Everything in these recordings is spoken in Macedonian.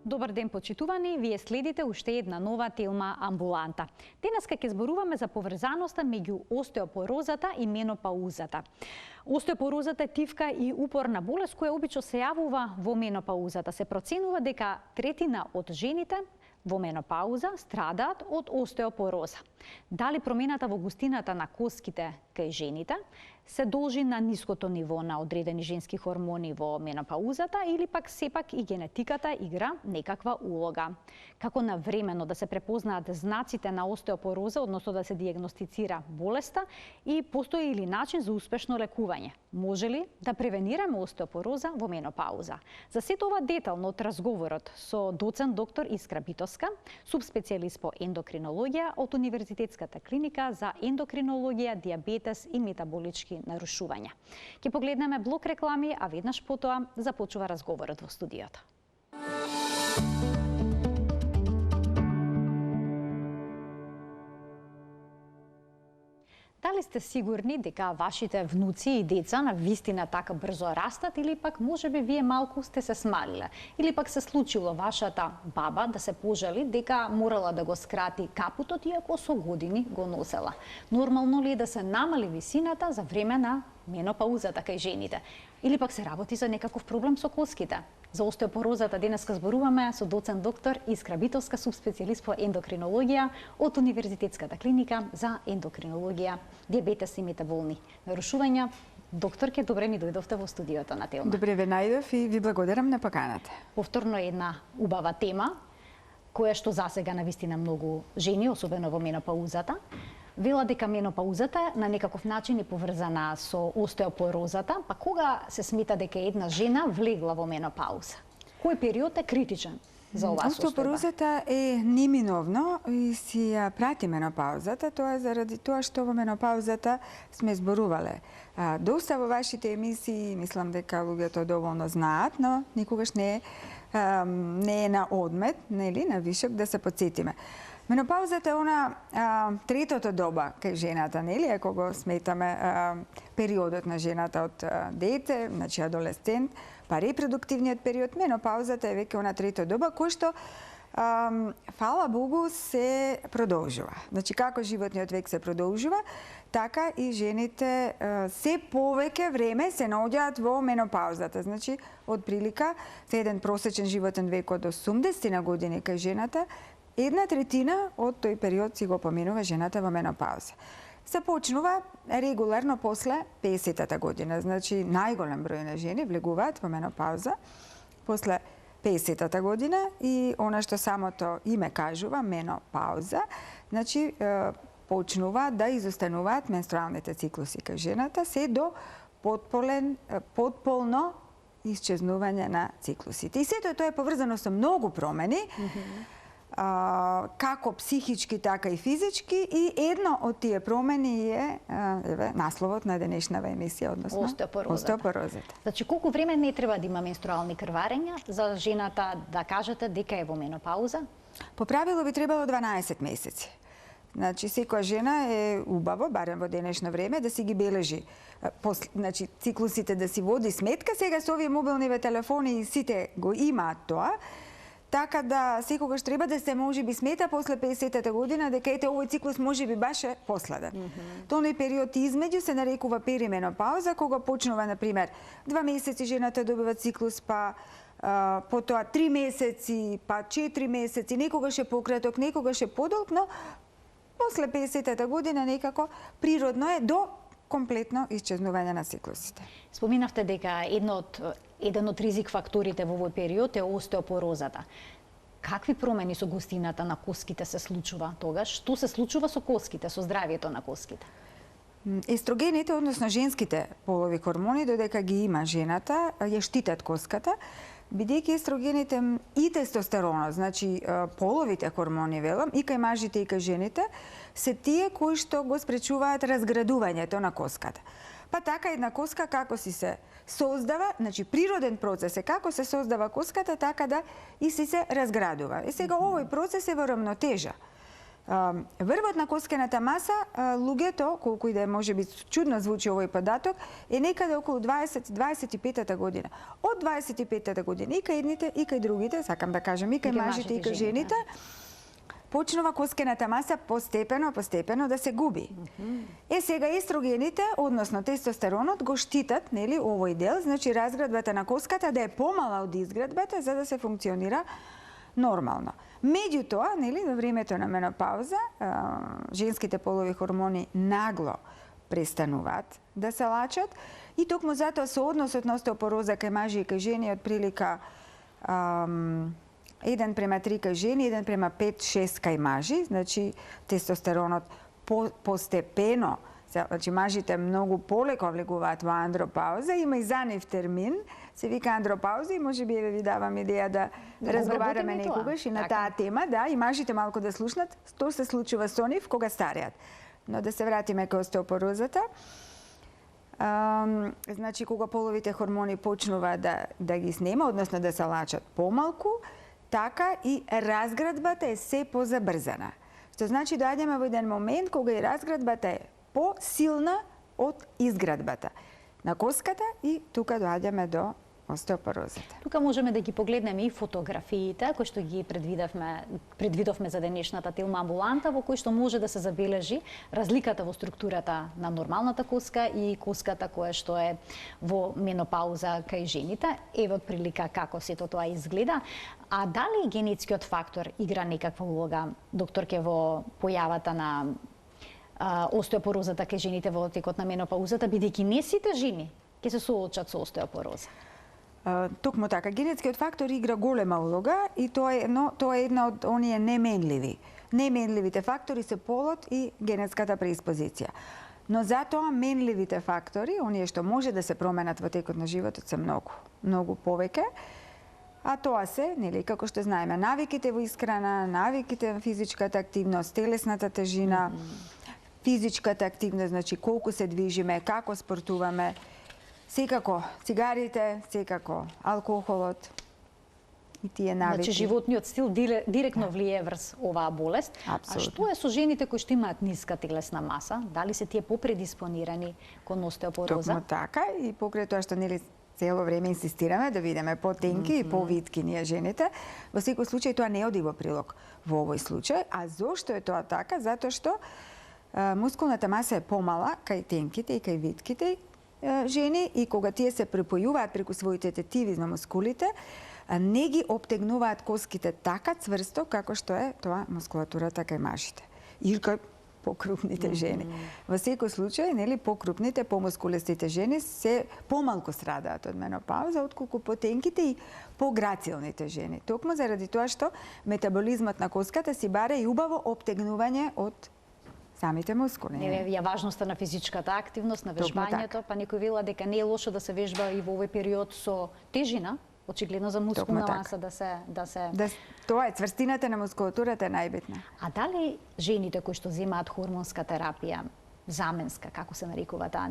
Добар ден, почитувани, вие следите уште една нова тема Амбуланта. Денеска ќе зборуваме за поврзаноста меѓу остеопорозата и менопаузата. Остеопорозата е тивка и упорна болест која обично се јавува во менопаузата. Се проценува дека третина од жените во менопауза страдаат од остеопороза. Дали промената во густината на коските кај жените се должи на ниското ниво на одредени женски хормони во менопаузата или пак сепак и генетиката игра некаква улога. Како навремено да се препознаат знаците на остеопороза, односно да се диагностицира болеста и постои ли начин за успешно лекување? Може ли да превенираме остеопороза во менопауза? За сето ова детално од разговорот со доцент доктор Искра Битовска, субспецијалист по ендокринологија од Универзитетската клиника за ендокринологија, диабетес и метаболички нарушувања. Ќе погледнеме блок реклами, а веднаш потоа започува разговорот во студиото. Дали сте сигурни дека вашите внуци и деца на вистина така брзо растат или пак можеби вие малку сте се смалиле? Или пак се случило вашата баба да се пожали дека морала да го скрати капутот иако со години го носела? Нормално ли е да се намали висината за време на менопаузата кај жените? Или пак се работи за некаков проблем со коските? За остеопорозата денеска зборуваме со доцент доктор Искра Битовска, субспецијалист по ендокринологија од Универзитетската клиника за ендокринологија, диабетес и метаболни нарушувања. Докторке, добре ми дојдовте во студиото на Телма. Добре ве најдов и ви благодарам на поканата. Повторно една убава тема, која што засега навистина многу жени, особено во менопаузата, вела дека менопаузата на некаков начин е поврзана со остеопорозата, па кога се смета дека една жена влегла во менопауза? Кој период е критичен за оваа состојба? Остеопорозата е неминовно и си ја прати менопаузата, тоа е заради тоа што во менопаузата сме зборувале. Доста во вашите емисии, мислам дека луѓето доволно знаат, но никогаш не е на одмет, нели, на вишок да се потсетиме. Менопаузата е она третото доба кај жената, нели, ако го сметаме периодот на жената од дете, значи адолесцент, па репродуктивниот период. Менопаузата е веќе она трето доба кој што фала Богу се продолжува. Значи како животниот век се продолжува, така и жените се повеќе време се наоѓаат во менопаузата. Значи од прилика за еден просечен животен век од 80 на години кај жената, една третина од тој период си го поминува жената во менопауза. Започнува регуларно после 50-та година. Значи, најголем број на жени влегуваат во менопауза после 50-та година и она што самото име кажува, менопауза, значи почнува да изостануваат менструалните циклуси кај жената се до потполно исчезнување на циклусите. И сето тоа е поврзано со многу промени, како психички, така и физички, и едно од тие промени е насловот на денешнава емисија, односно остеопорозата. Значи, колку време не треба да има менструални крварења за жената да кажете дека е во менопауза? По правило би требало 12 месеци. Значи, секоја жена е убаво, барем во денешно време, да си ги бележи. Значи, циклусите да си води сметка. Сега со овие мобилниве телефони сите го имаат тоа. Така да секогаш треба да се можеби смета после 50-та година дека ете овој циклус можеби баш е последен. Тоној период измеѓу се нарекува перименопауза, кога почнува, например, 2 месеци жената добива циклус, па потоа 3 месеци, па 4 месеци, некогаш е пократок, некогаш е подолг, но после 50-та година некако природно е до комплетно исчезнување на циклусите. Споминавте дека еден од ризик факторите во овој период е остеопорозата. Какви промени со густината на коските се случува тогаш? Што се случува со коските, со здравието на коските? Естрогените, односно женските полови хормони, додека ги има жената, ја штитат коската, бидејќи естрогените и тестостеронот, значи половите хормони, велам, и кај мажите и кај жените, се тие кои што го спречуваат разградувањето на коската. Па така една коска како си се создава, значи природен процес е како се создава коската, така да и си се разградува. И сега овој процес е во рамнотежа. Врвот на коскената маса, луѓето, колку и да можеби чудно звучи овој податок, е некаде околу 20-25 година. Од 25 година и кај едните и кај другите, сакам да кажам, и кај мажите и кај жените, почнува коскената маса постепено да се губи. Сега естрогените, односно тестостеронот, го штитат, нели, овој дел, значи разградбата на коската да е помала од изградбата за да се функционира нормално. Меѓутоа, нели, во времето на менопауза, женските полови хормони нагло престануваат да се лачат и токму затоа со односот на остеопороза кај мажи и кај жени од прилика 1:3 кај жени, 1:5-6 кај мажи, значи тестостеронот постепено, значи мажите многу полеко влегуваат во андропауза, има и за нив термин, се вика андропауза и можеби ви давам идеја да разговараме некогаш и на таа тема, да, и мажите малку да слушнат, што се случува со нив кога стареат. Но да се вратиме кај остеопорозата. Значи кога половите хормони почнуваат да ги снема, односно да се лачат помалку, така и разградбата е се позабрзана. Што значи доаѓаме во еден момент кога и разградбата е посилна од изградбата на коската и тука доаѓаме до остеопорозата. Тука можеме да ги погледнеме и фотографиите кои што ги предвидовме за денешната Телма амбуланта, во кои што може да се забележи разликата во структурата на нормалната коска и коската која што е во менопауза кај жените. Еве отприлика како сето тоа изгледа. А дали генетскиот фактор игра некаква улога, докторке, во појавата на остеопорозата кај жените во текот на менопаузата, бидејќи не сите жени ќе се соочат со остеопороза? Токму така, генетскиот фактор игра голема улога и тоа е една од оние неменливи. Неменливите фактори се полот и генетската преиспозиција. Но затоа менливите фактори, оние што може да се променат во текот на животот, се многу повеќе. А тоа се, нели, како што знаеме, навиките во исхрана, навиките во физичката активност, телесната тежина, физичката активност, значи колку се движиме, како спортуваме, секако цигарите, секако алкохолот и тие навики. Значи животниот стил директно влие врз оваа болест. Апсолютно. А што е со жените кои што имаат ниска телесна маса? Дали се тие попредиспонирани кон остеопороза? Токму така и покрај тоа што нели цело време инсистираме да видиме потенки и повитки ние жените, во секој случај тоа не оди во прилог во овој случај. А зошто е тоа така? Затоа што мускулната маса е помала кај тенките и кај витките жени и кога тие се припојуваат преку своите тетиви на мускулите, не ги обтегнуваат коските така цврсто како што е тоа мускулатурата кај мажите и кај покрупните жени. Во секој случај, нели, покрупните, помускулистите жени се помалку страдаат од менопауза отколку потенките и пограцилните жени. Токму заради тоа што метаболизмот на коската си баре и убаво обтегнување од самите мускули. Ја важноста на физичката активност, на вежбањето, па некој вела дека не е лошо да се вежба и во овој период со тежина, очигледно за мускулна маса да се Тоа е цврстината на мускулатурата е најбитна. А дали жените кои што земаат хормонска терапија, заменска, како се нарекува таа,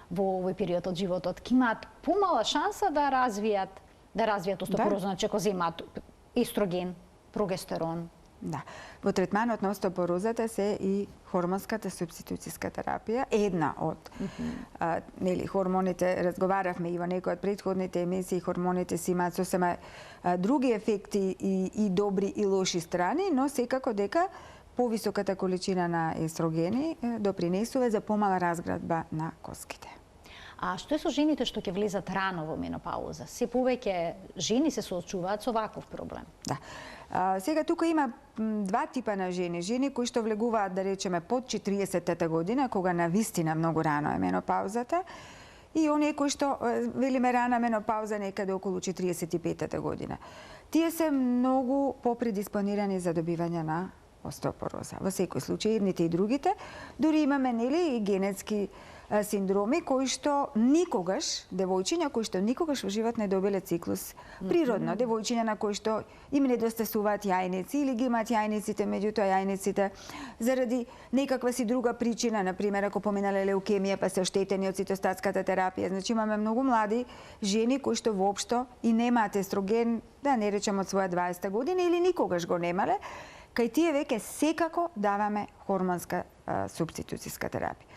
во овој период од животот, ќе имаат помала шанса да развијат остеопороза, значи ако земаат естроген, прогестерон? Да. Во третманот на остеопорозата се и хормонската субституцијска терапија, една од нели хормоните, разговаравме и во некои од претходните емисии, хормоните си имаат сосема други ефекти и добри и лоши страни, но секако дека повисоката количина на естрогени допринесува за помала разградба на коските. А што е со жените што ќе влезат рано во менопауза? Се повеќе жени се соочуваат со ваков проблем. Да. Сега тука има два типа на жени. Жени кои што влегуваат, да речеме, под 40-та година, кога навистина многу рано е менопаузата, и оние кои што велиме рана менопауза некаде околу 45-та година. Тие се многу попредиспонирани за добивање на остеопороза. Во секој случај, едните и другите, дури имаме нели и генетски синдроми кои што никогаш, девојчиња кои што никогаш во живот не добиле циклус природно, девојчиња на кои што им недостасуваат јајници или ги имаат јајниците, меѓутоа јајниците заради некаква си друга причина, например ако поминале леукемија па се оштетени од цитостатската терапија. Значи имаме многу млади жени кои што воопшто и немаат естроген, да не речем од своја 20 година или никогаш го немале, кај тие веќе секако даваме хормонска субституцијска терапија.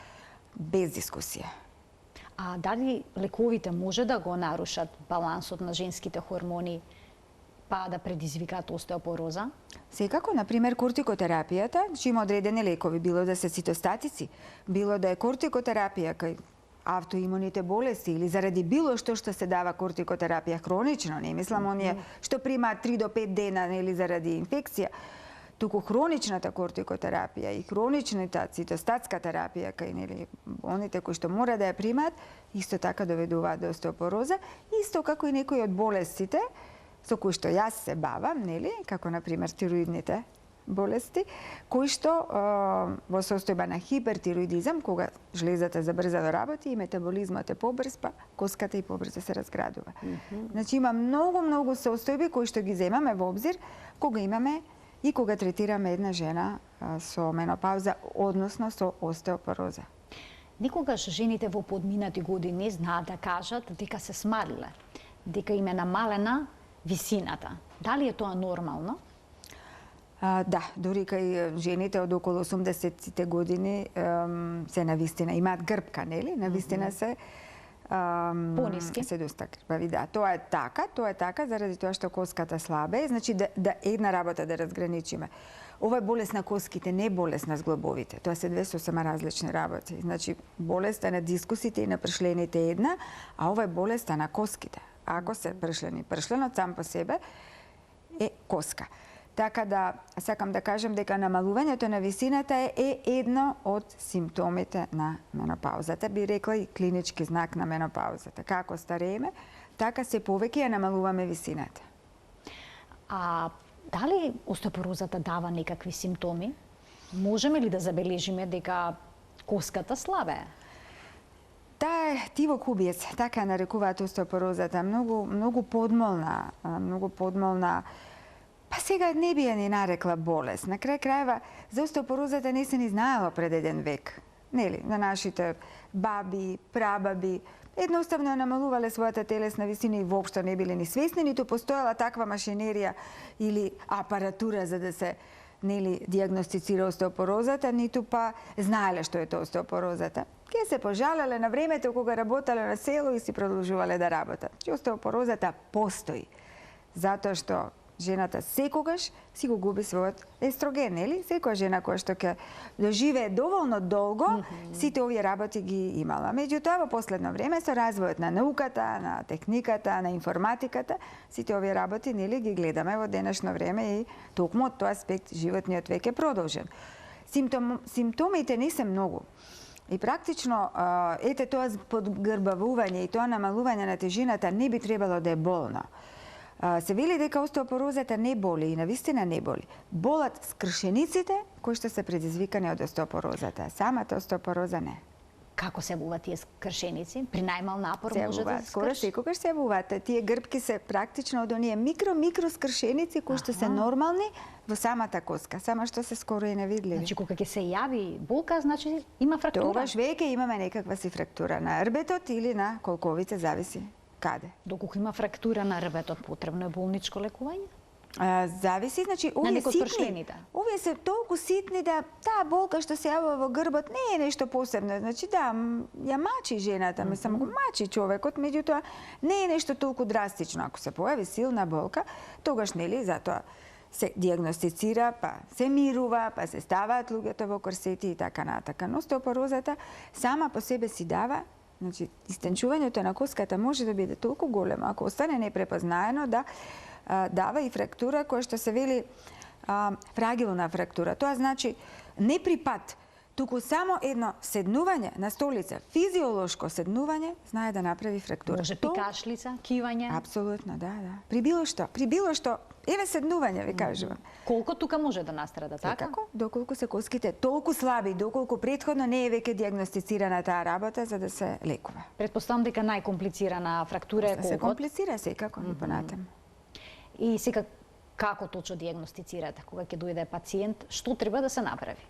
Без дискусија. А дали лековите може да го нарушат балансот на женските хормони, па да предизвикаат остеопороза? Секако, например, кортикотерапијата, че има одредени лекови, било да се цитостатици, било да е кортикотерапија кај автоимуните болести или заради било што се дава кортикотерапија хронично, не мислам оние што примаат 3 до 5 дена или заради инфекција, туку хроничната кортикотерапија и хроничната цитостатска терапија кај нели оните кои што мора да ја примаат, исто така доведуваат до остеопороза, исто како и некои од болестите со кои што јас се бавам, нели, како на пример тироидните болести, кои што во состојба на хипертироидизам, кога жлезата забрза да работи и метаболизмот е побрз, па коската и побрзо се разградува. Значи има многу состојби кои што ги земаме во обзир кога имаме и кога третираме една жена со менопауза, односно со остеопороза. Никогаш жените во подминати години знаат да кажат дека се смалиле, дека им е намалена висината. Дали е тоа нормално? Да, дури кај жените од околу 80-тите години се навистина имаат грбка, нели? Навистина се пониски. Се доста грбави, да. Тоа е така заради тоа што коската слабе. Значи да една работа да разграничиме. Ова е болест на коските, не болест на зглобовите. Тоа се две сосема различни работи. Значи болеста на дискусите и на пршлените е една, а ова е болеста на коските. Ако се пршлени, пршленот сам по себе е коска. Така да, сакам да кажам дека намалувањето на висината е едно од симптомите на менопаузата. Би рекла и клинички знак на менопаузата. Како старееме, така се повеќе ја намалуваме висината. А дали остеопорозата дава некакви симптоми? Можеме ли да забележиме дека коската слабее? Таа е тивок убиец, така нарекуваат остеопорозата. Многу подмолна, па сега не би ја ни нарекла болест. На крај крајва, за остеопорозата не се ни знаело пред еден век. Нели, на нашите баби, прабаби, едноставно ја намалувале својата телесна висина и воопшто не биле ни свесни, ниту постоела таква машинерија или апаратура за да се диагностицира остеопорозата, ниту па знаеле што е тоа остеопорозата. Ке се пожалеле на времето кога работеле на село и си продолжувале да работат. Че остеопорозата постои, затоа што жената секогаш си го губи својот естроген, нели? Секоја жена која што ќе доживее доволно долго, сите овие работи ги имала. Меѓутоа, во последно време, со развојот на науката, на техниката, на информатиката, сите овие работи, нели, ги гледаме во денешно време и токму од тој аспект животниот век е продолжен. Симптомите не се многу. И практично, ете тоа подгрбавување и тоа намалување на тежината не би требало да е болно. Се вели дека остеопорозата не боли и навистина не боли. Болат скршениците кои што се предизвикани од остеопорозата. Самата остеопороза не. Како се јавуваат тие скршеници? При најмал напор може да се скоро секогаш се јавуваат. Тие грбки се практично од оние микро скршеници кои што се нормални во самата коска, само што се скоро и невидливи. Значи кога ќе се јави болка, значи има фрактура. Тогаш веќе имаме некаква си фрактура на рбетот или на колковите, зависи каде. Доколку има фрактура на рбетот, потребно е болничко лекување? Зависи, значи овие ситни. Овие се толку ситни да таа болка што се јавува во грбот не е нешто посебно. Значи да, ја мачи жената, мислам го мачи човекот, меѓутоа не е нешто толку драстично. Ако се појави силна болка, тогаш нели затоа се диагностицира, па се мирува, па се ставаат луѓето во корсети и така натака. Но остеопорозата сама по себе си дава, значи истенчувањето на коската може да биде толку големо, ако остане непрепознаено, да дава и фрактура која што се вели фрагилна фрактура. Тоа значи не при пат, туку само едно седнување на столица, физиолошко седнување, знае да направи фрактура. Може пикашлица, кивање? Апсолутно, да. При било што, еве седнување, ви кажувам. Колку тука може да настрада, така? Секако, доколку се коските толку слаби, доколку претходно не е веќе диагностицирана таа работа за да се лекува. Претпоставам дека најкомплицирана фрактура е колкот? Се комплицира секако и понатаму. И сега како точно диагностицирате кога ќе дојде пациент, што треба да се направи?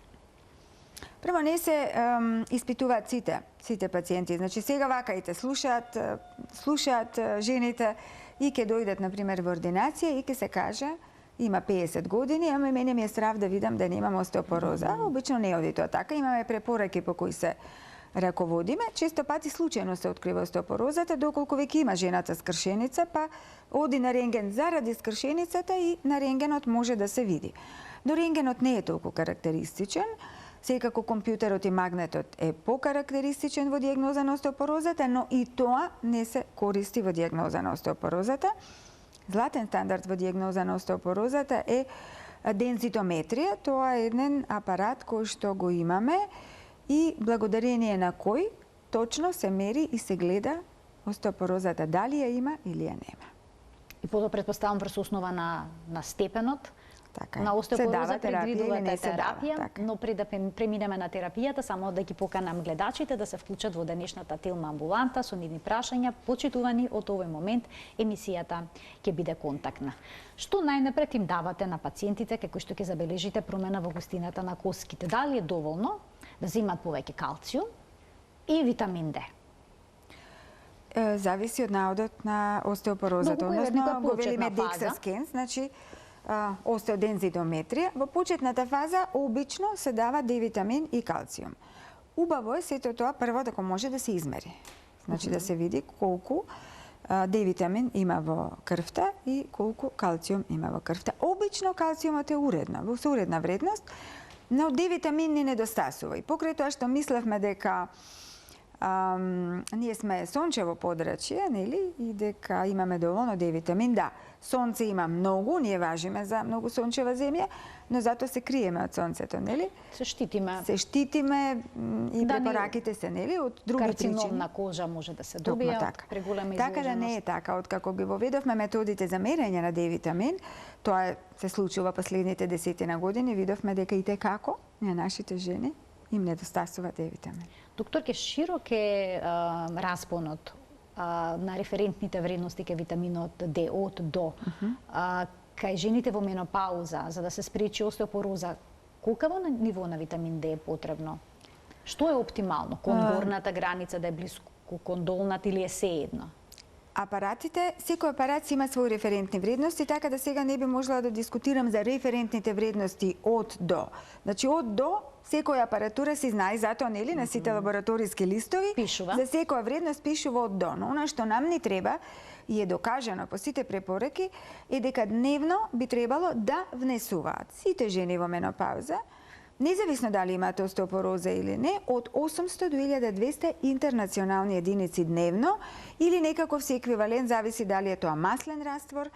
Прво не се испитуваат сите пациенти. Значи сега вакаите слушаат жените и ќе дојдат на пример во ординација и ќе се каже има 50 години, ама мене ми е страв да видам да немам остеопороза. Обично не оди тоа така. Имаме препораки по кои се раководиме. Често пати случајно се открива остеопорозата, доколку веќе има жената скршеница, па оди на рентген заради скршеницата и на рентгенот може да се види. Но рентгенот не е толку карактеристичен. Секако компјутерот и магнетот е покарактеристичен во дијагноза на остеопорозата, но и тоа не се користи во дијагноза на остеопорозата. Златен стандард во дијагноза на остеопорозата е дензитометрија. Тоа е еден апарат кој што го имаме и благодарение на кој точно се мери и се гледа остеопорозата дали ја има или ја нема. И предпоставам врз основа на степенот Така на остеопороза предвидувате не се дава, терапија, така. но пред да преминеме на терапијата, само да ги поканам гледачите да се вклучат во денешната Телма амбуланта со нивни прашања, почитувани од овој момент емисијата ќе биде контактна. Што најнапред им давате на пациентите како што ќе забележите промена во густината на коските? Дали е доволно да земат повеќе калциум и витамин Д? Зависи од наодот на остеопорозата, Многу е односно некоја го велиме почетна фаза. DEXA scan, значи остеодензидометрија. Во почетната фаза обично се дава Д витамин и калциум. Убаво е сето тоа прво дека може да се измери. Значи да се види колку Д витамин има во крвта и колку калциум има во крвта. Обично калциумот е уредно, во уредна вредност, но Д витамин не недостасува. И покрај тоа што мислевме дека ние сме сончево подрачје, нели, и дека имаме доволно Д витамин. Да, сонце има многу, ние важиме за многу сончева земја, но затоа се криеме од сонцето, нели? Се штитиме. Се штитиме и препораките се, нели, од други причини. Карциномна кожа може да се добие од преголема изложеност. Така да не е така. Откако ги воведовме методите за мерење на Д витамин, тоа се случува последните 10 години, видовме дека и како на нашите жени им недостасува Д витамин. Докторке, широк е распонот на референтните вредности кај витаминот Д од до. Кај жените во менопауза, за да се спречи остеопороза, колкаво ниво на витамин Д е потребно? Што е оптимално? Кон горната граница да е близко кон долната или е сеедно? Апаратите, секој апарат си има своји референтни вредности, така да сега не би можела да дискутирам за референтните вредности од до. Значи од до секоја апаратура се знае, затоа нели на сите лабораториски листови пишува. За секоја вредност пишува од до. Но она што нам ни треба и е докажано по сите препораки е дека дневно би требало да внесуваат сите жени во менопауза, независно дали имаат остеопороза или не, од 800 до 1200 интернационални единици дневно или некаков се еквивалент, зависи дали е тоа маслен раствор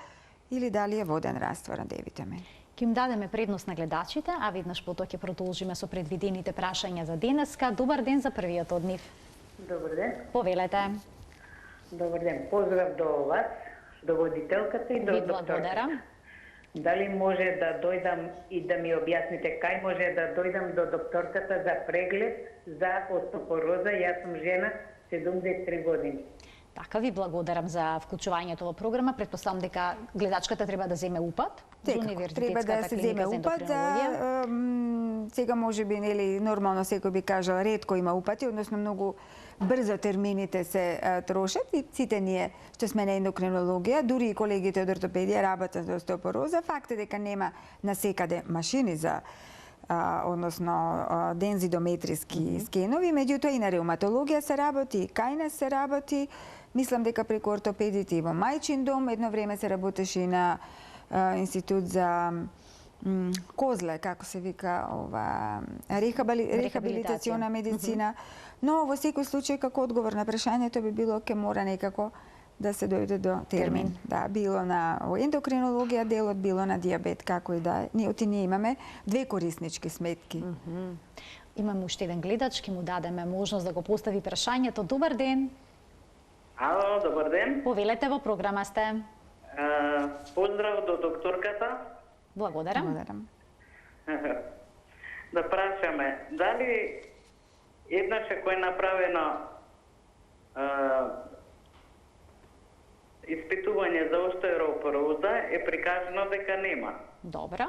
или дали е воден раствор на Д витамин. Ќе им дадеме предност на гледачите, а веднаш потоа ќе продолжиме со предвидените прашања за денеска. Добар ден за првиот од нив. Добар ден. Повелете. Добар ден. Поздрав до вас, до водителката и до Ви докторката. благодарам. Дали може да дојдам и да ми објасните кај може да дојдам до докторката за преглед за остеопороза? Јас сум жена, 73 години. Така, ви благодарам за вклучувањето во програма. Претпоставам дека гледачката треба да земе упат за Треба да се земе упат за сега може би нели нормално секој би кажал ретко има упати, односно многу брзо термините се трошат и сите ние што сме на ендокринологија, дури и колегите од ортопедија работат за остеопороза. Факт е дека нема насекаде машини за односно дензидометриски скенови, меѓутоа и на реуматологија се работи, и кај нас се работи. Мислам дека преку ортопедите и во Мајчин дом, едно време се работеше и на институт за Козле, како се вика, ова рехабилитациона медицина. Но во секој случај како одговор на прашањето би било ке мора некако да се дојде до термин. Да, било на ендокринологија делот, било на дијабет, како и да е. Ние имаме две кориснички сметки. Имаме уште еден гледач, ќе му дадеме можност да го постави прашањето. Добар ден. Ало, добар ден. Повелете, во програма сте. Поздрав до докторката. Благодарам. Да прашаме, дали еднаш кој е направено испитување за остеопороза е прикажано дека нема. Добра.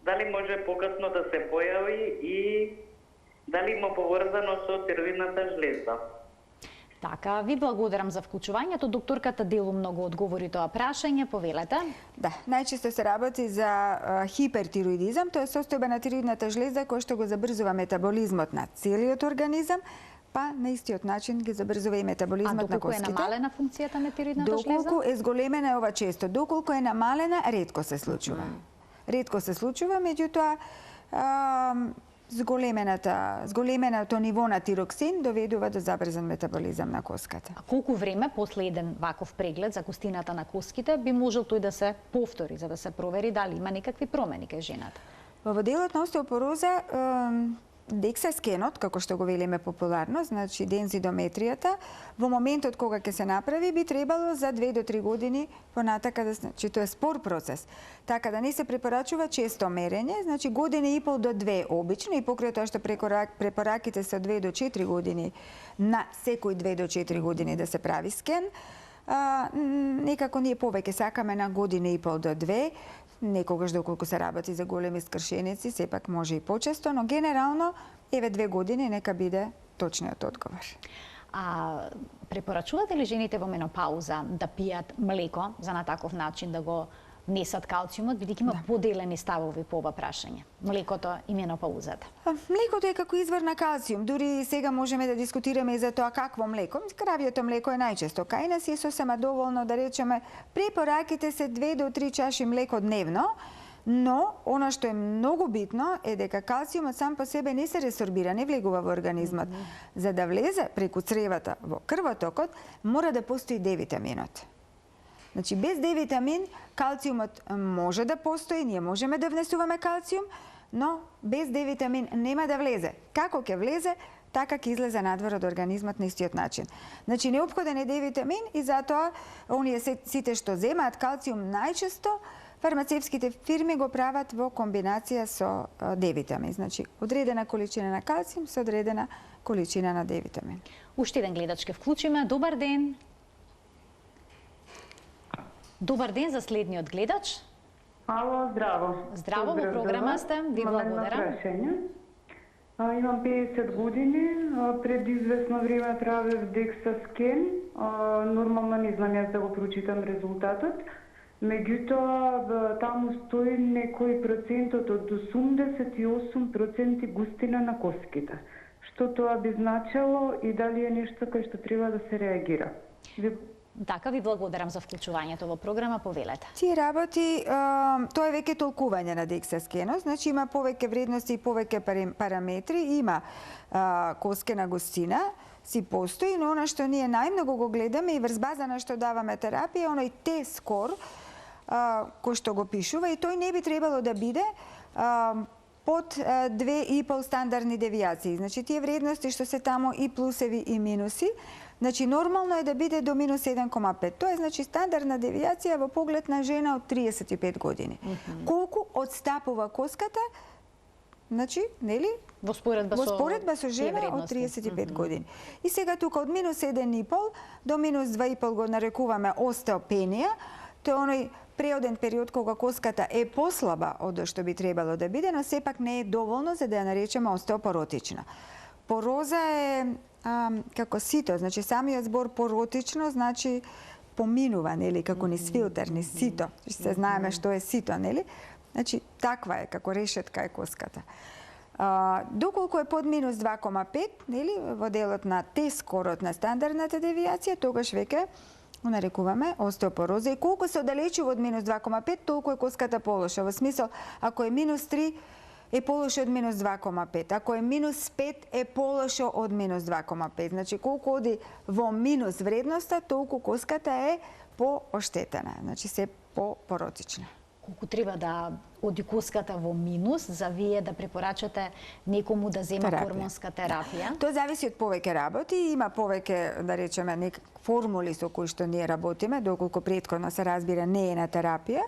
Дали може покасно да се појави и дали има поврзано со црвената жлеза? Така, ви благодарам за вклучувањето. Докторката делу многу одговори тоа прашање, повелете. Да, најчесто се работи за хипертироидизам, тоа е состојба на тироидната жлеза која што го забрзува метаболизмот на целиот организам, па на истиот начин ги забрзува и метаболизмот на доколку коските. е намалена функцијата на тироидната жлеза? Доколку е зголемена е ова често, доколку е намалена, ретко се случува. Ретко се случува, меѓутоа зголеменото ниво на тироксин доведува до забрзан метаболизам на коската. А колку време после еден ваков преглед за густината на коските би можел тој да се повтори за да се провери дали има некакви промени кај жената? Во делот на остеопороза DEXA скенот, како што го велиме популарно, значи дензидометријата, во моментот кога ќе се направи, би требало за 2 до 3 години понатака, значи тоа е спор процес. Така да не се препорачува често мерење, значи година и пол до 2 обично, и покрај тоа што препораките се 2 до 4 години, на секој 2 до 4 години да се прави скен. Некако ние повеќе сакаме на година и пол до 2, некогаш доколку се работи за големи скршеници, сепак може и почесто, но генерално, еве 2 години, нека биде точниот одговор. А препорачувате ли жените во менопауза да пијат млеко за на таков начин да го внесат калциумот, бидејќи има поделени ставови по ова прашање? Млекото и менопаузата. Млекото е како извор на калциум. Дури сега можеме да дискутираме и за тоа какво млеко. Кравјето млеко е најчесто кај нас и е сосема доволно да речеме препораките се 2 до 3 чаши млеко дневно, но она што е многу битно е дека калциумот сам по себе не се ресорбира, не влегува во организмот. За да влезе преку цревата во крвотокот, мора да постои D-витаминот. Значи, без D-витамин, калциумот може да постои, ние можеме да внесуваме калциум, но без D-витамин нема да влезе. Како ќе влезе, така ќе излезе надвор од организмот на истиот начин. Значи, неопходен е D-витамин и затоа оние сите што земаат калциум најчесто, фармацевските фирми го прават во комбинација со D-витамин. Значи, одредена количина на калциум со одредена количина на D-витамин. Уште еден гледач ке вклучиме. Добар ден. Добар ден за следниот гледач. Ало, здраво. Здраво, во програма сте. Ви благодарам. Имам 50 години, пред известно време правев DEXA скен, нормално не знам јас да го прочитам резултатот, меѓутоа таму стои некој процентот од 88% густина на коските. Што тоа би значило и дали е нешто кај што треба да се реагира? Така, ви благодарам за вклучувањето во програма, повелете. Тие работи, тоа е веќе толкување на DEXA скенот, значи има повеќе вредности и повеќе параметри, има коскена густина, си постои, но она што ние најмногу го гледаме и врз база на што даваме терапија, оној Т-скор, кој што го пишува, и тој не би требало да биде под 2,5 стандардни девијации. Значи, тие вредности што се таму и плусеви и минуси, значи, нормално е да биде до минус 1,5. Тоа е, значи, стандардна девијација во поглед на жена од 35 години. Колку одстапува коската, значи, нели? Во споредба со жена од 35 години. И сега тука од минус 1,5 до минус 2,5 го нарекуваме остеопенија. Тоа е оној преоден период кога коската е послаба од што би требало да биде, но сепак не е доволно за да ја наречеме остеопоротична. Пороза е како сито, значи самиот збор поротично значи поминува, нели, како низ филтер, низ сито. Се знаеме што е сито, нели? Значи таква е, како решетка е коската. Доколку е под минус 2,5, нели, во делот на Т-скорот на стандардната девијација, тогаш веќе го нарекуваме остеопороза. И колку се оддалечува од минус 2,5, толку е коската полоша. Во смисол, ако е минус 3, е полошо од минус 2,5. Ако е минус 5, е полошо од минус 2,5. Значи, колку оди во минус вредноста, толку коската е пооштетена. Значи, се по-поротична. Колку треба да оди коската во минус за вие да препорачате некому да зема хормонска терапија? Тоа зависи од повеќе работи. Има повеќе, да речеме, формули со кои што ние работиме, доколку претходно се разбира не е на терапија.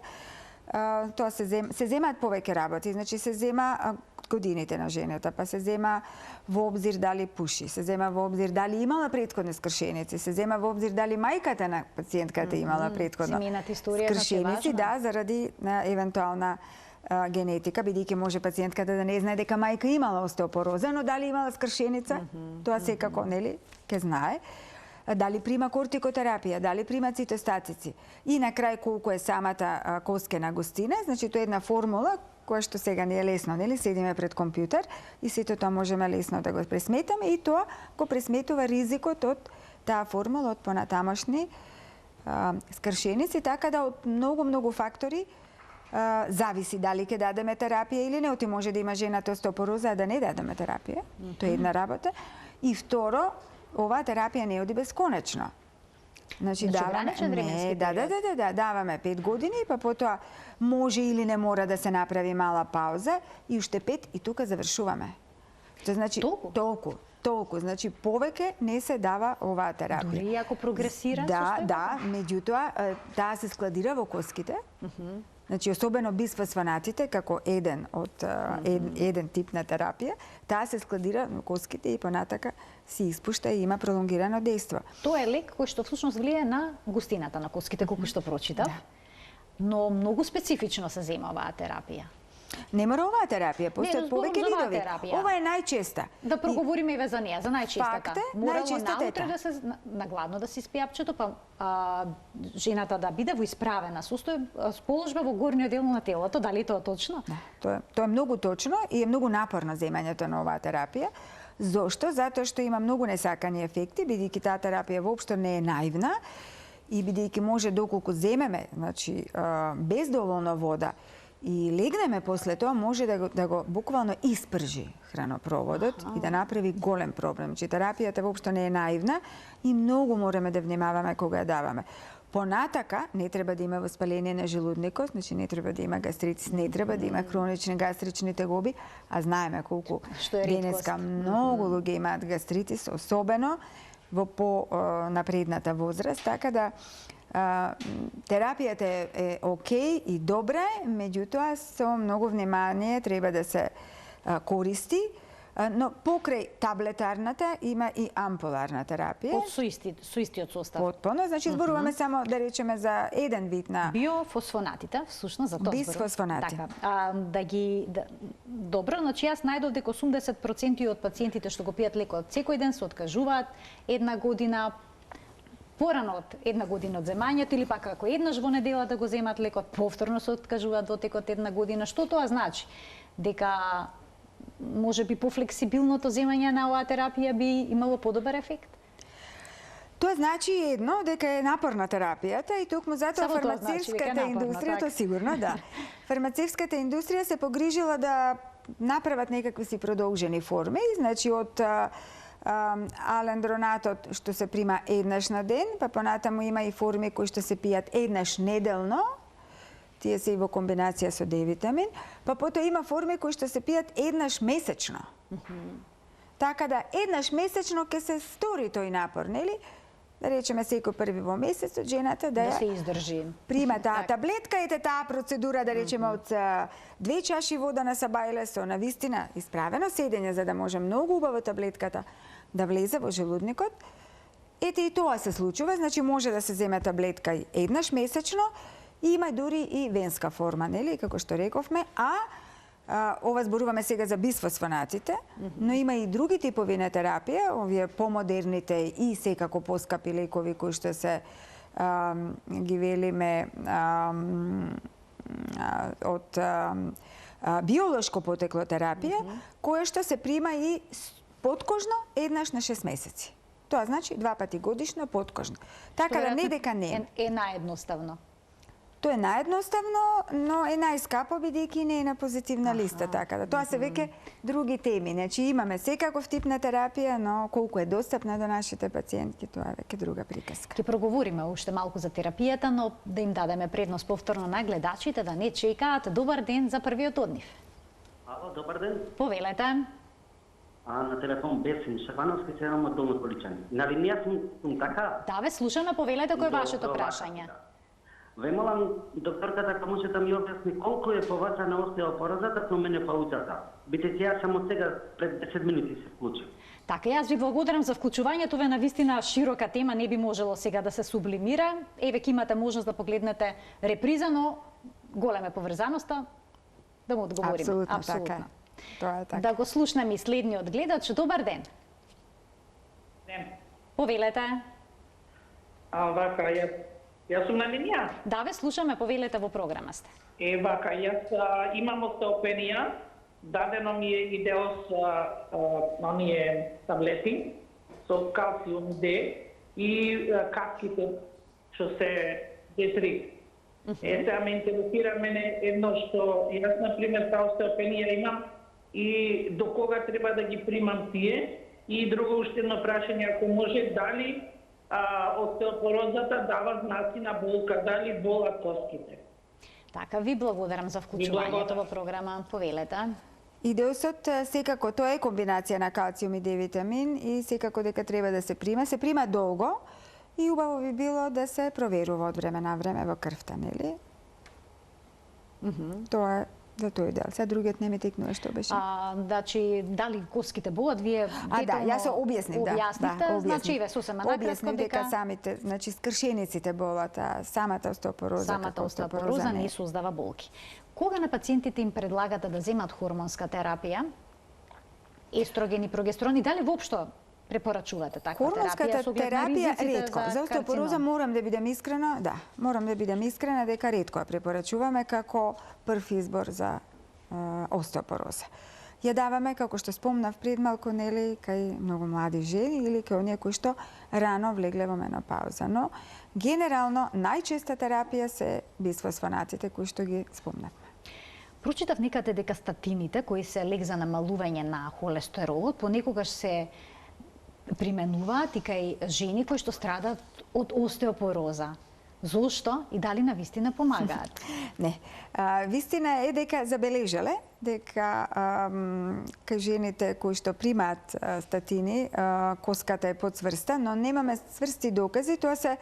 Тоа се земаат повеќе работи, значи се зема годините на жената, па се зема во обзир дали пуши, се зема во обзир дали имала претходни скршеници, се зема во обзир дали мајката на пациентката имала претходно скршеници, да, заради евентуална генетика, бидејќи може пациентката да не знае дека мајка имала остеопороза, но дали имала скршеница, тоа секако, нели, ќе знае. дали прима кортикотерапија, дали прима цитостатици и на крај колку е самата коскена густина. Значи тоа е една формула која што сега не е лесно, нели? Седиме пред компјутер и сето тоа можеме лесно да го пресметаме и тоа го пресметува ризикот од таа формула, од понатамошни скршеници, така да од многу фактори зависи дали ќе дадеме терапија или не. Оти може да има жената остеопороза, а да не дадеме терапија. Тоа е една работа. И второ, оваа терапија не оди бесконечно. Значи даваме, даваме 5 години, па потоа може или не мора да се направи мала пауза и уште 5 и тука завршуваме. Тоа значи толку. Значи повеќе не се дава оваа терапија. Дури ако прогресира? Да, меѓутоа таа се складира во коските. Значи, особено бисфосфонатите, како еден тип на терапија, таа се складира на коските и понатака се испушта и има пролонгирано дејство. Тоа е лек кој што всушност влие на густината на коските, колку што прочитав. Но многу специфично се зема оваа терапија. Не мора оваа терапија, постојат повеќе видови. Ова е најчеста. Да проговориме и за неја, за најчестата. Најчестата е наутре да се нагладно да си спи апчето, па жената да биде во исправена положба во горниот дел на телото, дали тоа точно? Тоа е многу точно и е многу напорно земањето на оваа терапија. Зошто? Затоа што има многу несакани ефекти, бидејќи таа терапија воопшто не е наивна и бидејќи може доколку земеме, значи без доволно вода и легнеме после тоа, може да го буквално испржи хранопроводот и да направи голем проблем. Че терапијата воопшто не е наивна и многу мораме да внимаваме кога ја даваме. Понатака не треба да има воспаление на желудникот, значи не треба да има гастритис, не треба да има хронични гастрични тегоби, а знаеме колку денеска многу луѓе имаат гастритис, особено во по-напредната возраст, така да терапијата е окей и добра, меѓутоа со многу внимание треба да се користи, но покрај таблетарната има и ампуларна терапија. Со истиот состав. Потполно, значи зборуваме само да речеме за еден вид на биофосфонатите, всушност за тоа зборуваме. Бисфосфонати. Така, добро, значи јас најдов дека 80% од пациентите што го пијат лекот секој ден се откажуваат една година порано од една година од земањето или пак ако еднаш во недела да го земат лекот, повторно се откажуваат во текот една година. Што тоа значи? Дека може би пофлексибилното земање на оваа терапија би имало подобар ефект? Тоа значи едно, дека е напорна терапијата и токму затоа фармацевската индустрија, тоа сигурно, да. Фармацевската индустрија се погрижила да направат некакви си продолжени форми, значи од алендронатот што се прима еднаш на ден, па понатаму има и форми кои што се пијат еднаш неделно, тие се и во комбинација со D-витамин, па потоа има форми кои што се пијат еднаш месечно. Така да еднаш месечно ќе се стори тој напор, нели? Да речеме секој први во месецот жената да се издржи. Прима таа таблетка, ете таа процедура да речеме од 2 чаши вода на сабајле со навистина исправено седење за да може многу убаво таблетката да влезе во желудникот. Ете и тоа се случува, значи може да се земе таблетка еднаш месечно и има дури и венска форма, нели, како што рековме, ова зборуваме сега за бисфосфонатите, но има и други типови на терапија, овие помодерните и секако поскапи лекови кои што се ги велиме од биолошко потекло терапија, кое што се прима и подкожно еднаш на 6 месеци. Тоа значи 2 пати годишно подкожно. Така да не дека не е наедноставно. Тоа е наедноставно, но е најскапо бидејќи не е на позитивна листа, така да тоа се веќе други теми. Значи имаме секаков тип на терапија, но колку е достапна до нашите пациентки, тоа е веќе друга приказка. Ќе проговориме уште малку за терапијата, но да им дадеме предност повторно на гледачите да не чекаат. Добар ден за првиот од нив. Ало, добар ден. Повелете. На телефон Бесим Шабановски, се од Долна Количани. На линија сум така? Да, ве слушаме, повелете кој е вашето прашање. Ве молам докторката да може да ми објасни колку е повачана остеопорозата со менопаузата. Бидејќи јас само сега пред 10 минути се вклучив. Така, јас ви благодарам за вклучувањето, ве навистина широка тема, не би можело сега да се сублимира. Еве ќе имате можност да погледнете реприза, но голема поврзаноста да му одговориме. Апсолутно. Така. Тоа е така. Да го слушнеме и следниот гледач. Добар ден. Ден. Повелете. Вака, јас сум на линија. Да, ве слушаме, повелете, во програма сте. Вака, јас имам остеопенија, дадено ми е и дел оние таблети со калциум Д и капките што се D3. Сега ме интересира мене едно што јас, например, та остеопенија имам и до кога треба да ги примам тие, и друго уште едно прашање, ако може, дали остеопорозата дава знаци на болка, дали болат коските? Така, ви благодарам за вклучувањето во програма, повелете. Идеосот секако тоа е комбинација на калциум и D-витамин и секако дека треба да се прима. Се прима долго и убаво би било да се проверува од време на време во крвта, нели? Тоа е за тој дел. Сега другиот не ми текнува што беше. Значи, дали коските болат, вие да, јас се објаснив, објасните, значи ве сосема накратко објаснив дека самите, значи скршениците болат, самата остеопороза. Самата остеопороза не создава болки. Кога на пациентите им предлагате да земат хормонска терапија, естроген и прогестерон, и дали воопшто препорачувате таква терапија? Хормонската терапија ретко. За остеопороза морам да бидам искрена, дека ретко ја препорачуваме како прв избор за остеопороза. Ја даваме, како што спомнав пред малку, нели, кај многу млади жени или кај оние кои што рано влегле во менопауза. Но генерално најчеста терапија се бисфосфонатите кои што ги спомнавме. Прочитав некаде дека статините кои се лек за намалување на холестеролот понекогаш се применуваат и кај жени кои што страдаат од остеопороза. Зошто и дали на вистина помагаат? Не. Вистина е дека забележале дека кај жените кои што примаат статини, коската е подцврста, но немаме цврсти докази. Тоа се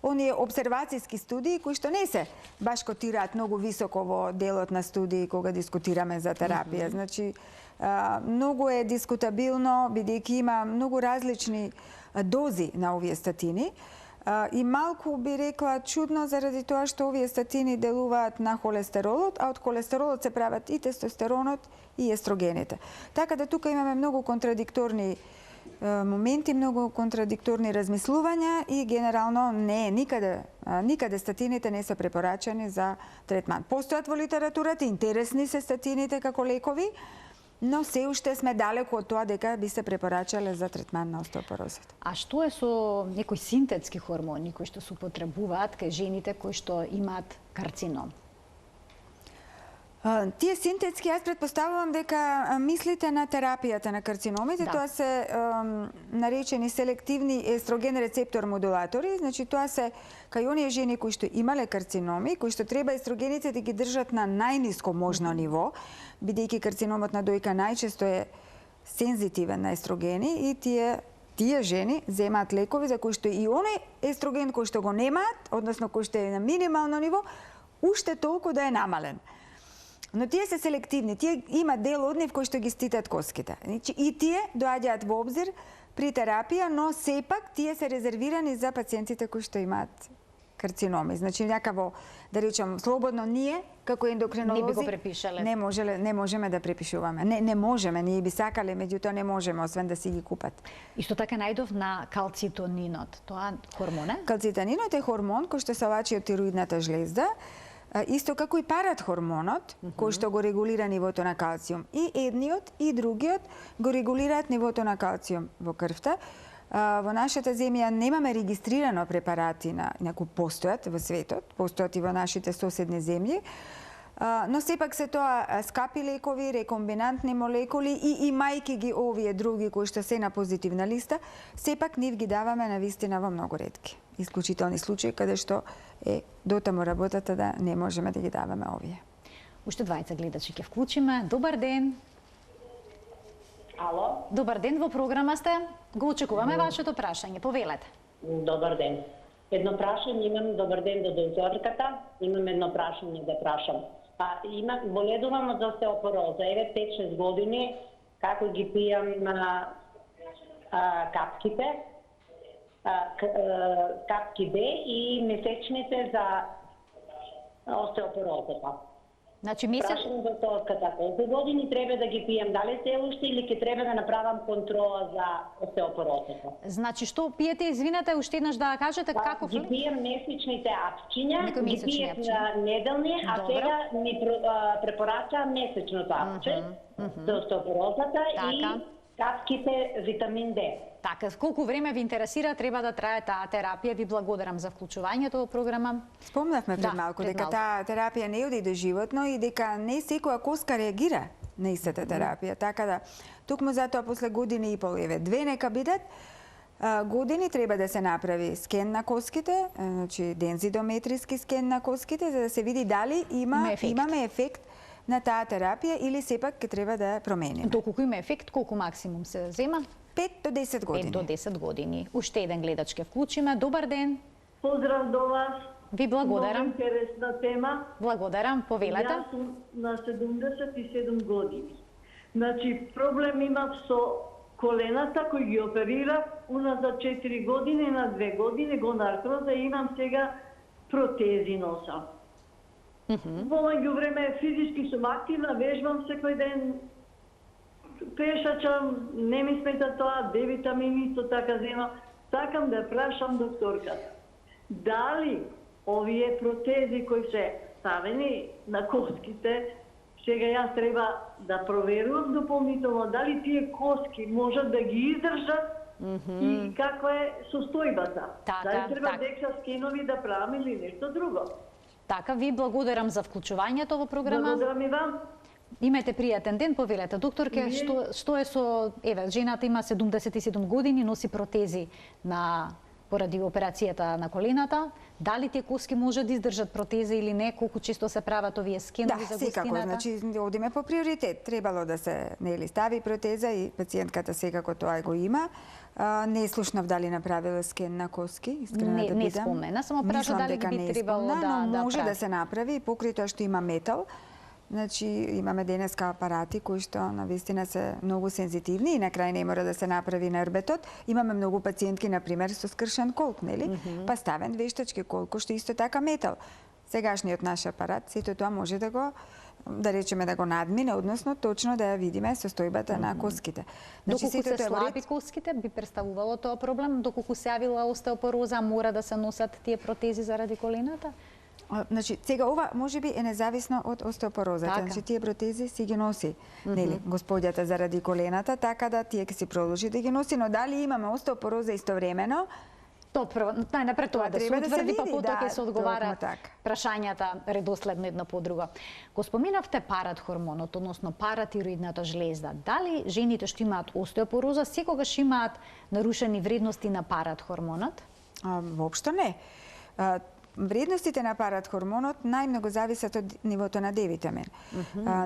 оние обсервацијски студии кои што не се баш котираат многу високо во делот на студии кога дискутираме за терапија. Значи, многу е дискутабилно, бидејќи има многу различни дози на овие статини. И малку би рекла чудно заради тоа што овие статини делуваат на холестеролот, а од холестеролот се прават и тестостеронот и естрогените. Така да тука имаме многу контрадикторни моменти, многу контрадикторни размислувања и генерално не е никаде статините не се препорачани за третман. Постојат во литературата, интересни се статините како лекови, но се уште сме далеку од тоа дека би се препорачале за третман на остеопорозата. А што е со некои синтетски хормони кои што се употребуваат кај жените кои што имаат карцином? Тие синтетски, јас претпоставувам дека мислите на терапијата на карциномите, тоа се наречени селективни естроген рецептор модулатори, значи тоа се кај оние жени кои што имале карциноми, кои што треба естрогените да ги држат на најниско можно ниво, бидејќи карциномот на дојка најчесто е сензитивен на естрогени и тие жени земаат лекови за кои што и оној естроген кој што го немаат, односно кој што е на минимално ниво, уште толку да е намален. Но тие се селективни, тие има дел од нив кои што ги ститат коските. Значи, и тие доаѓаат во обзир при терапија, но сепак тие се резервирани за пациентите кои што имаат карциноми. Значи, някако, да речем, слободно ние, како ендокринолози, не би го препишале. Не можеме да препишуваме. Не можеме, ние би сакале, меѓутоа не можеме, освен да си ги купат. Исто така најдов на калцитонинот. Тоа хормон е? Калцитонинот е хормон кој што се влачи од тироидната жлезда, исто како и парахормонот, кој што го регулира нивото на калциум. И едниот и другиот го регулираат нивото на калциум во крвта. Во нашата земја немаме регистрирано препарати на некои постојат во светот, постојат и во нашите соседни земји, но сепак се тоа скапи лекови, рекомбинантни молекули и имајки ги овие други кои што се на позитивна листа, сепак нив ги даваме на вистина во многу ретки. Исклучителни случаи каде што е дотаму работата да не можеме да ги даваме овие. Уште двајца гледачи ќе вклучиме. Добар ден. Ало? Добар ден, во програма сте. Го очекуваме вашето прашање. Повелете. Добар ден. Едно прашање имам, добар ден до докторката. Имам едно прашање да прашам. Боледувам од остеопороза. Еве 5-6 години, како ги пијам на капките, капки Б и месечните за остеопорозата. Значи месец... Прашам докторката, колку години треба да ги пием? Дали се уште или ќе треба да направам контрола за остеопорозата? Значи што пиете, извинете, уште еднаш да кажете каков Ги пием месечните апчиња, Некои ги месечни пиев апчиња. неделни, а Добро. сега ми препорача месечното апче за остеопорозата и Така. капките витамин Д. Така, колку време ви интересира, треба да трае таа терапија. Ви благодарам за вклучувањето во програма. Спомнавме пред Да, малку пред дека малку. таа терапија не оди доживотно и дека не секоја коска реагира на истата терапија. Така да, токму затоа после години и пол, еве, 2 нека бидат, години треба да се направи скен на коските, значи дензидометриски скен на коските, за да се види дали имаме ефект на таа терапија или сепак ќе треба да ја промениме. Доколку има ефект, колку максимум се зема? 5 до 10 години. 5 до 10 години. Уште еден гледач ќе вклучиме. Добар ден. Поздрав до вас. Ви благодарам. Много интересна тема. Благодарам, повелете. Јас сум на 77 години. Значи, проблем имав со колената кои ги оперирав уназад 4 години, на 2 години го наркоза и имам сега протези носам. Во меѓувреме физички сум активна, вежбам секој ден, пешачам, не ми смета тоа, Д витамини исто така земам. Сакам да прашам докторката, дали овие протези кои се ставени на коските, сега јас треба да проверувам дополнително дали тие коски можат да ги издржат и каква е состојбата. Така, Дали треба така. декса скенови да правам или нешто друго. Така, ви благодарам за вклучувањето во програма. Благодарам и вам. Имајте пријатен ден, повелете докторке, Вие- што е со, еве, жената има 77 години, носи протези поради операцијата на колената. Дали тие коски можат да издржат протези или не? Колку често се прават овие скенови за секако, густината? значи одиме по приоритет. Требало да се стави протеза и пациентката секако тоа го има. Не слушнав дали направила скен на коски, искрено Не- да не бидам. спомена, само праша Мислам дали дека би не требало спомна, но да може прави. да се направи и покрај тоа што има метал. Значи, имаме денеска апарати кои што навистина се многу сензитивни и на крај не мора да се направи нербетот. Имаме многу пациентки, например, со скршен колк, нели? Па ставен вештачки колк, кој што исто така метал. Сегашниот наш апарат, сето тоа може да го да речеме да го надмине, односно точно да ја видиме состојбата на коските. Доколку се сето е во ред. слаби коските, би представувало тоа проблем? Доколку се јавила остеопороза, мора да се носат тие протези заради колената? Значи, сега ова можеби е независно од остеопорозата. Така. Значи, тие протези си ги носи, нели, господјата заради колената, така да тие ќе си продолжи да ги носи, но дали имаме остеопороза истовремено, Тоа прво, најнапред тоа да се треба да се утврди, па види, потоа да, ќе се одговара токму така. прашањата редоследно едно по друго. Го споменавте паратхормонот, односно паратироидната жлезда. Дали жените што имаат остеопороза секогаш имаат нарушени вредности на паратхормонот? Воопшто не. Вредностите на паратхормонот најмногу зависат од нивото на Д витамин.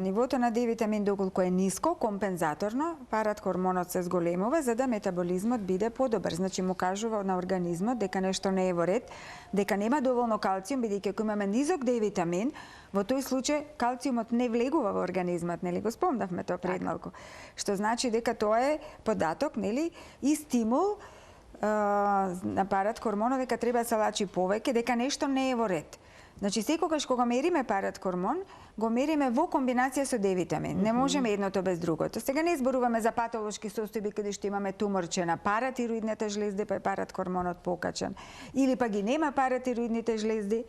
Нивото на Д витамин доколку е ниско, компензаторно, паратхормонот се зголемува за да метаболизмот биде подобар. Значи му кажува на организмот дека нешто не е во ред, дека нема доволно калциум, бидејќи ако имаме низок Д витамин, во тој случај калциумот не влегува во организмот, нели го спомнавме тоа пред малку. Што значи дека тоа е податок, нели, и стимул на паратхормонот дека треба да се лачи повеќе, дека нешто не е во ред. Значи, секогаш кога мериме паратхормон, го мериме во комбинација со Д витамин. Не можеме едното без другото. Сега не зборуваме за патолошки состојби каде што имаме туморче на паратироидната жлезда, па е паратхормонот покачен. Или па ги нема паратироидните жлезди,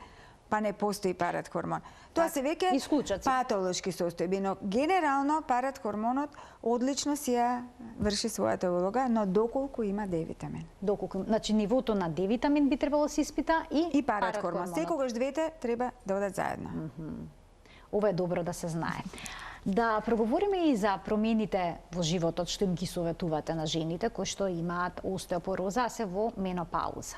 па не постои паратхормон. Тоа се веќе исклучоци. патолошки состојби, но генерално паратхормонот одлично си ја врши својата улога, но доколку има Д витамин. Доколку, значи нивото на Д витамин би требало да се испита И паратхормон. Секогаш двете треба да одат заедно. Ова е добро да се знае. Да проговориме и за промените во животот што им ги советувате на жените кои што имаат остеопороза, а се во менопауза.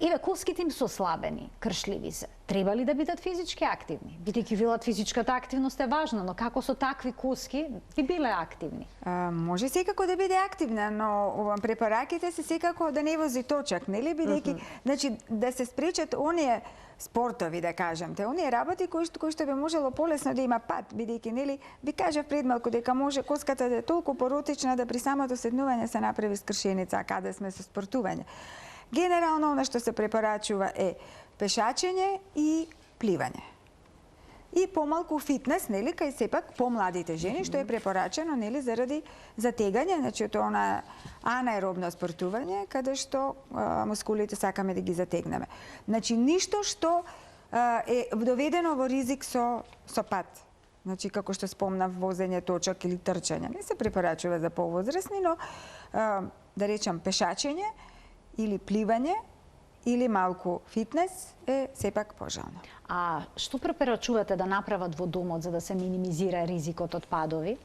Еве, коските им се ослабени, кршливи се. Треба ли да бидат физички активни? Бидејќи велат физичката активност е важна, но како со такви коски би биле активни? Може секако да биде активна, но препараките се секако да не вози точак, нели? Бидејќи, значи, да се спречат оние спортови, да кажемте, оние работи кои што би можело полесно да има пат, бидејќи, нели, ви кажав пред малку дека може коската да е толку поротична да при самото седнување се направи скршеница, а каде сме со спортување. Генерално, она што се препорачува е пешачење и пливање. и помалку фитнес, нели, кај сепак помладите жени, што е препорачено, нели, заради затегање, значи тоа она анаеробно спортување, каде што мускулите сакаме да ги затегнеме. Значи ништо што е доведено во ризик со пат. Значи, како што спомнав, возење точак или трчање. Не се препорачува за повозрасни, но да речам пешачење или пливање или малку фитнес е сепак пожелно. А што препорачувате да направат во домот за да се минимизира ризикот од падови?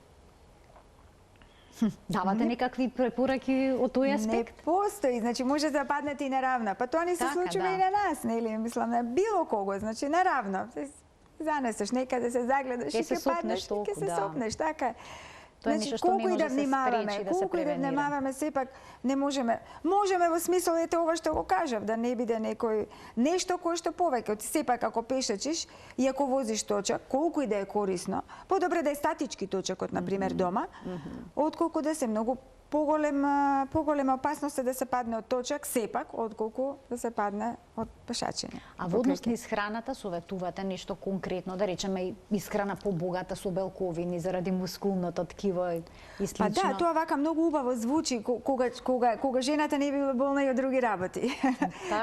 Давате некакви препораки од тој аспект? Не постои, значи може да паднете и наравно. Па тоа не се случува и на нас, нели? Мислам на било кого, значи наравно. Занесеш некаде се загледаш и ќе паднеш, ќе се сопнеш, така е. Значи, колку и да внимаваме, сепак не можеме во смисол, ете ова што го кажав, да не биде некој нешто кое што повеќе. Сепак ако пешачиш и ако возиш точак, колку и да е корисно, подобре да е статички точакот, например, дома, отколку да се многу поголема опасност да се падне од точак, сепак, отколку да се падне од пешачење. А во однос низ храната советувате нешто конкретно, да речеме исхрана побогата со белковини заради мускулното ткиво и слично? Па да, тоа вака многу убаво звучи кога жената не би болна и од други работи.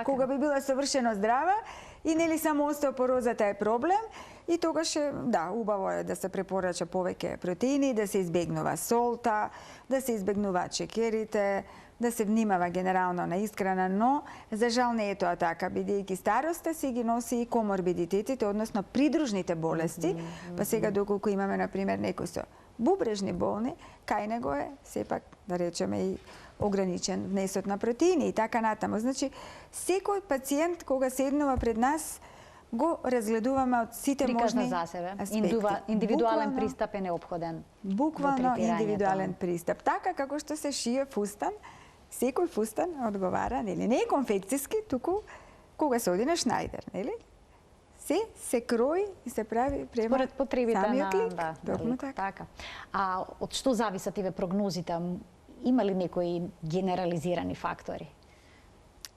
Кога би била совршено здрава и нели само остеопорозата е проблем, и тогаш да, убаво е да се препорача повеќе протеини, да се избегнува солта, да се избегнуваат шекерите, да се внимава генерално на исхрана, но за жал не е тоа така, бидејќи староста си ги носи и коморбидитетите, односно придружните болести, па сега доколку имаме, например, некои со бубрежни болни, кај него е сепак, да речеме, и ограничен внесот на протеини и така натаму. Значи, секој пациент кога седнува пред нас, го разгледуваме од сите можни за себе. аспекти. Индивидуален пристап е неопходен. Буквално индивидуален пристап. Така како што се шие фустан, секој фустан одговара, нели? Не е конфекцијски, туку кога се оди на Шнајдер, нели? Се крои и се прави према според потребите самиот лик. Точно така. А од што зависат иве прогнозите? Има ли некои генерализирани фактори?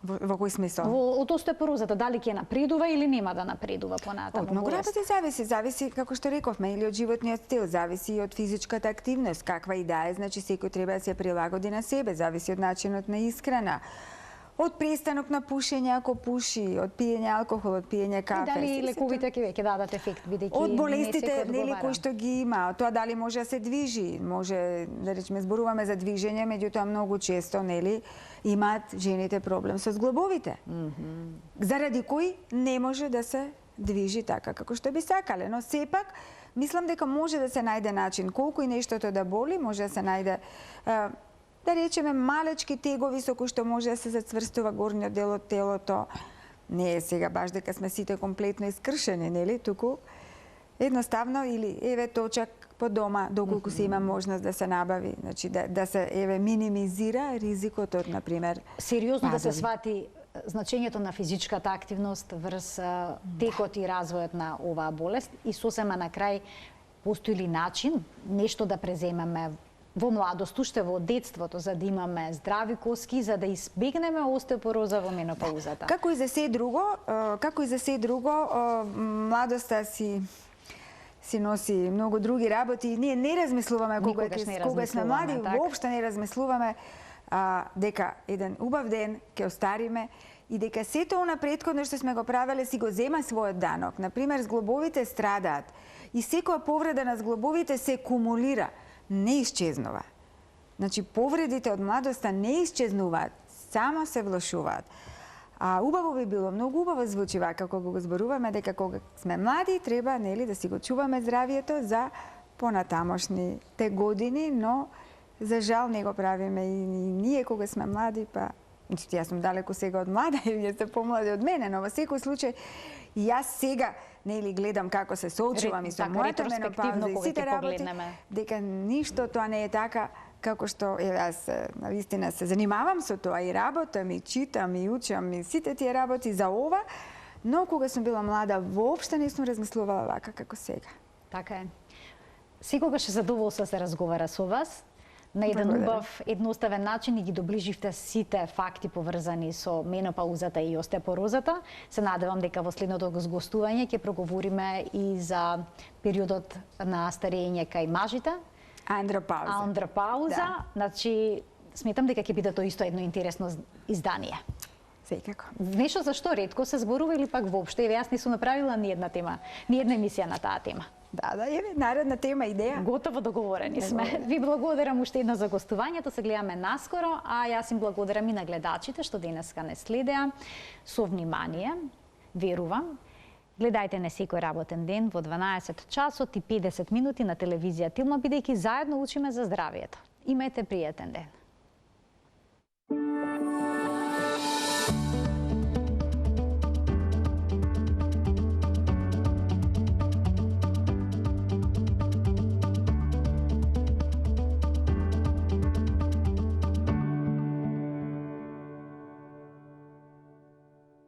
Во кој смисол? Од остеопорозата, дали ќе напредува или нема да напредува понатаму? Од многу работи зависи, како што рековме, или од животниот стил, зависи и од физичката активност, каква и да е, значи секој треба да се прилагоди на себе, зависи од начинот на исхрана, од престанок на пушење ако пуши, од пиење алкохол, од пиење кафе. И дали лековите ќе дадат ефект, бидејќи од болестите, нели, кои што ги има, тоа дали може да се движи, може да речеме зборуваме за движење, меѓутоа многу често, нели, имаат жените проблем со зглобовите. Заради кои не може да се движи така како што би сакале, но сепак мислам дека може да се најде начин, колку и нештото да боли, може да се најде да речеме малечки тегови со кои што може да се зацврстува горниот дел од телото. Не е сега баш дека сме сите комплетно искршени, нели, туку едноставно или еве точак по дома доколку се има можност да се набави, значи да се еве минимизира ризикот од, например, сериозно да се свати значењето на физичката активност врз текот и развојот на оваа болест и сосема на крај постои ли начин нешто да преземеме во младост, уште во детството, за да имаме здрави коски, за да избегнеме остеопороза во менопаузата? Како и за се друго, младоста си носи многу други работи. Ние не размислуваме кога сме млади, воопшто не размислуваме дека еден убав ден ќе остариме и дека сето она претходно што сме го правеле си го зема својот данок. Например, зглобовите страдаат и секоја повреда на зглобовите се кумулира, не исчезнува. Значи, повредите од младоста не исчезнуваат, само се влошуваат. А убаво би било, многу убаво звучи вака кога го зборуваме дека кога сме млади треба, нели, да си го чуваме здравието за понатамошните години, но за жал не го правиме и ние кога сме млади, па јас сум далеко сега од млада и вие сте помлади од мене, но во секој случај и јас сега нели гледам како се соочувам и со мојата менопауза и сите работи, дека ништо тоа не е така како што јас навистина се занимавам со тоа и работам и читам и учам и сите тие работи за ова, но кога сум била млада воопшто не сум размислувала вака како сега. Така е. Секогаш е задоволство да се разговара со вас. на еден Благодарам. убав, едноставен начин и ги доближивте сите факти поврзани со менопаузата и остеопорозата. Се надевам дека во следното гостување ќе проговориме и за периодот на старење кај мажите, Андропауза. андропауза. Да. Значи, сметам дека ќе биде тоа исто едно интересно издание. Секако. Нешто за што ретко се зборува или пак воопште, еве јас не сум направила ни една тема, ни една емисија на таа тема. Да, еве наредна тема идеја. Готово договорени сме. Ви благодарам уште едно за гостувањето, се гледаме наскоро, а јас им благодарам и на гледачите што денеска не следеа со внимание. Верувам. Гледајте не секој работен ден во 12 часот и 50 минути на телевизија Тилма, бидејќи заедно учиме за здравието. Имајте пријатен ден.